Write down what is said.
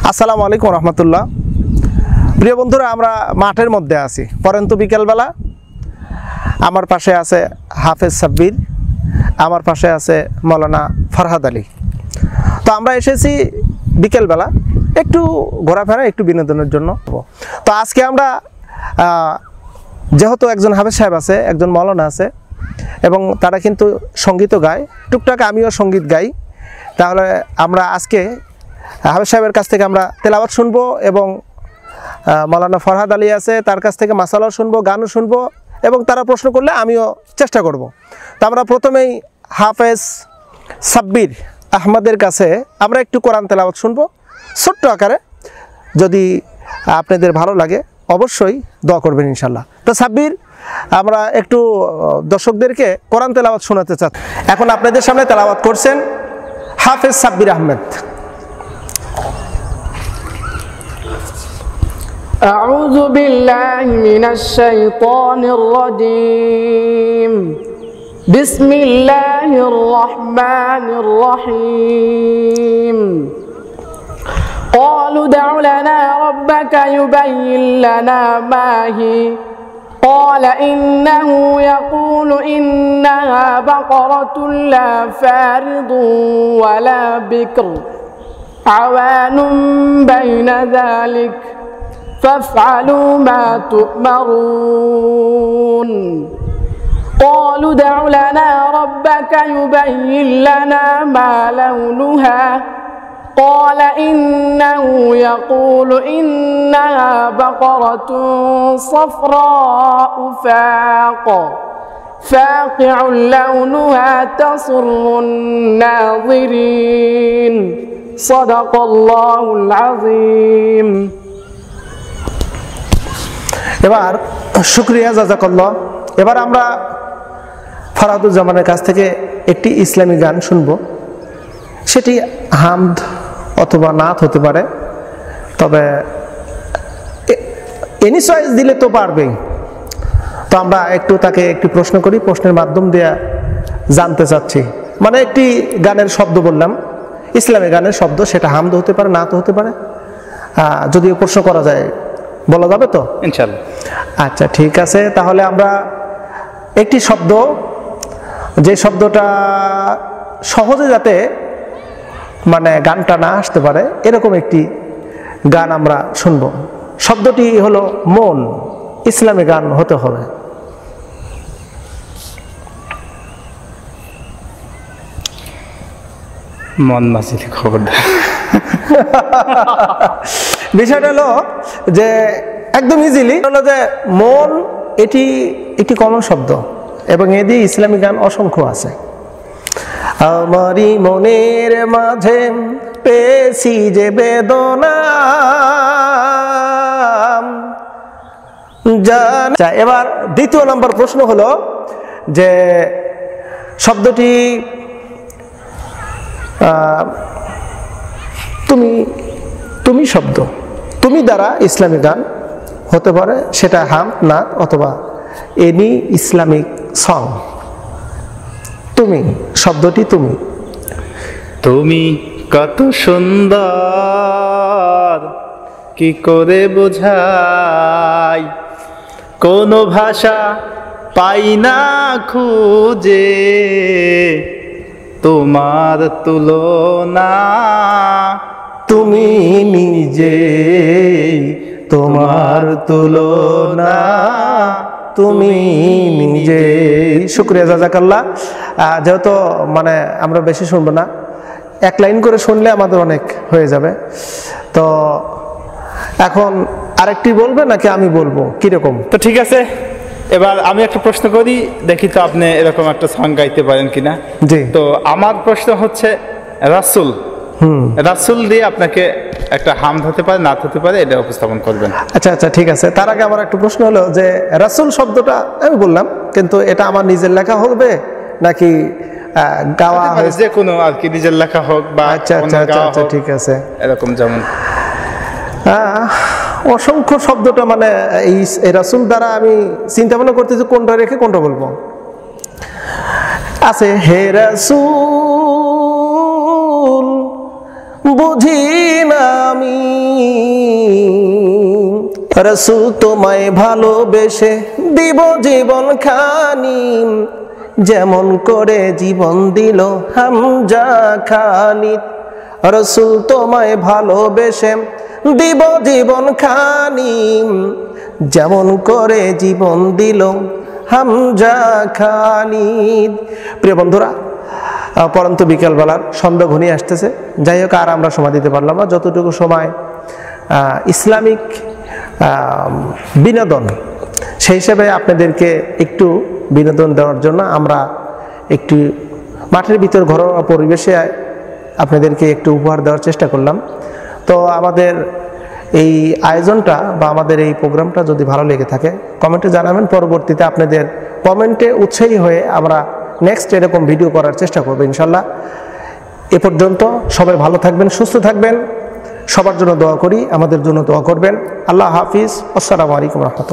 আসসালামু আলাইকুম রহমতুল্লাহ। প্রিয় বন্ধুরা, আমরা মাঠের মধ্যে আছি, পরন্তু বিকেলবেলা। আমার পাশে আছে হাফেজ সাব্বির, আমার পাশে আছে মৌলানা ফরহাদ আলী। তো আমরা এসেছি বিকেলবেলা একটু ঘোরাফেরা, একটু বিনোদনের জন্য। তো আজকে আমরা যেহেতু একজন হাফেজ সাহেব আছে, একজন মৌলানা আছে এবং তারা কিন্তু সঙ্গীতও গায়, টুকটাক আমিও সঙ্গীত গাই। তাহলে আমরা আজকে হাফেজ সাহেবের কাছ থেকে আমরা তেলাওয়াত শুনবো এবং মৌলানা ফরহাদ আলী আছে, তার কাছ থেকে মাসালাও শুনবো, গানও শুনবো এবং তারা প্রশ্ন করলে আমিও চেষ্টা করব। তো আমরা প্রথমেই হাফেজ সাব্বির আহমদের কাছে আমরা একটু কোরআন তেলাওয়াত শুনবো ছোট্ট আকারে। যদি আপনাদের ভালো লাগে অবশ্যই দোয়া করবেন ইনশাল্লাহ। তো সাব্বির, আমরা একটু দর্শকদেরকে কোরআন তেলাওয়াত শোনাতে চাচ্ছি। এখন আপনাদের সামনে তেলাওয়াত করছেন হাফেজ সাব্বির আহমেদ। أعوذ بالله من الشيطان الرجيم. بسم الله الرحمن الرحيم. قالوا ادع لنا ربك يبين لنا ما هي. قال إنه يقول إنها بقرة لا فارض ولا بكر عوان بين ذلك فافعلوا ما تؤمرون. قالوا ادع لنا ربك يبين لنا ما لونها. قال إنه يقول إنها بقرة صفراء فاقع لونها تسر الناظرين. صدق الله العظيم. এবার শুকরিয়া, জাযাকাল্লাহ। এবার আমরা ফরহাদুজ্জামানের কাছ থেকে একটি ইসলামী গান শুনব। সেটি হামদ অথবা নাত হতে পারে, তবে এনি চয়েস দিলে তো পারবেই। তো আমরা একটু তাকে একটি প্রশ্ন করি, প্রশ্নের মাধ্যম দিয়ে জানতে চাচ্ছি। মানে একটি গানের শব্দ বললাম, ইসলামী গানের শব্দ, সেটা হামদ হতে পারে, নাত হতে পারে। যদিও প্রশ্ন করা যায়, বলা যাবে তো ইনশাআল্লাহ? আচ্ছা, ঠিক আছে। তাহলে আমরা একটি শব্দ, যে শব্দটা সহজে যাতে মানে গানটা না আসতে পারে এরকম একটি গান আমরা শুনবো। শব্দটি হলো মন। ইসলামী গান হতে হবে। মন মাঝিলি খবরদার। বিষয়টা হলো যে একদম ইজিলি হলো যে মন, এটি একটি কমন শব্দ এবং এ দিয়ে ইসলামী গান অসংখ্য আছে। আমারই মনের মাঝে পেয়েছি যে বেদনা। এবার দ্বিতীয় নম্বর প্রশ্ন হলো যে শব্দটি তুমি শব্দ, তুমি দ্বারা ইসলামী গান হতে পারে, সেটা হাম, নাত অথবা এনি ইসলামিক সং। তুমি শব্দটি তুমি। তুমি কত সুন্দর, কি করে বোঝাই, কোন ভাষা পাই না খুঁজে, তোমার তুলনা তুমি নিজে, তোমার তুলনা তুমি নিজে। শুকরিয়া, জাযাকাল্লাহ। যেহেতু মানে আমরা বেশি শুনবো না, এক লাইন করে শুনলে আমাদের অনেক হয়ে যাবে। তো এখন আরেকটি বলবে নাকি আমি বলবো, কিরকম? তো ঠিক আছে, এবার আমি একটা প্রশ্ন করি, দেখি তো আপনি এরকম একটা সং গাইতে পারেন কিনা। জি। তো আমার প্রশ্ন হচ্ছে রাসূল, রাসূল দিয়ে আপনাকে একটা হামদ হতে পারে, নাত হতে পারে, এটা উপস্থাপন করবেন। আচ্ছা আচ্ছা, ঠিক আছে। তার আগে আমার একটা প্রশ্ন হলো যে রাসূল শব্দটা আমি বললাম, কিন্তু এটা আমার নিজের লেখা হবে নাকি গাওয়া হয়? যে কোনো আর কি, নিজের লেখা হোক বা আচ্ছা আচ্ছা আচ্ছা, ঠিক আছে। এরকম যেমন অসংখ্য শব্দটা মানে এই রাসূল দ্বারা আমি চিন্তা ভাবনা করতেছি কোনটা রেখে কোনটা বলবো। আছে হে রাসূল বুঝি না আমি রাসূল তোমায় ভালোবেসে দিব জীবন খানি, যেমন করে জীবন দিল হামজা খালিদ। রাসূল তোমায় ভালোবেসে দিব জীবন খানি, যেমন করে জীবন দিল হামজা খালিদ। প্রিয় বন্ধুরা, পরন্ত বিকেলবেলার সন্ধ্যা ঘনিয়ে আসতেছে। যাই হোক, আর আমরা সময় দিতে পারলাম না। যতটুকু সময় ইসলামিক বিনোদন, সেই হিসেবে আপনাদেরকে একটু বিনোদন দেওয়ার জন্য আমরা একটি মাঠের ভিতর ঘরোয়া পরিবেশে আপনাদেরকে একটু উপহার দেওয়ার চেষ্টা করলাম। তো আমাদের এই আয়োজনটা বা আমাদের এই প্রোগ্রামটা যদি ভালো লেগে থাকে কমেন্টে জানাবেন। পরবর্তীতে আপনাদের কমেন্টে উৎসাহী হয়ে আমরা নেক্সট এরকম ভিডিও করার চেষ্টা করবো ইনশাল্লাহ। এ পর্যন্ত সবাই ভালো থাকবেন, সুস্থ থাকবেন। সবার জন্য দোয়া করি, আমাদের জন্য দোয়া করবেন। আল্লাহ হাফিজ। আসসালামু আলাইকুম রহমতুল্লাহ।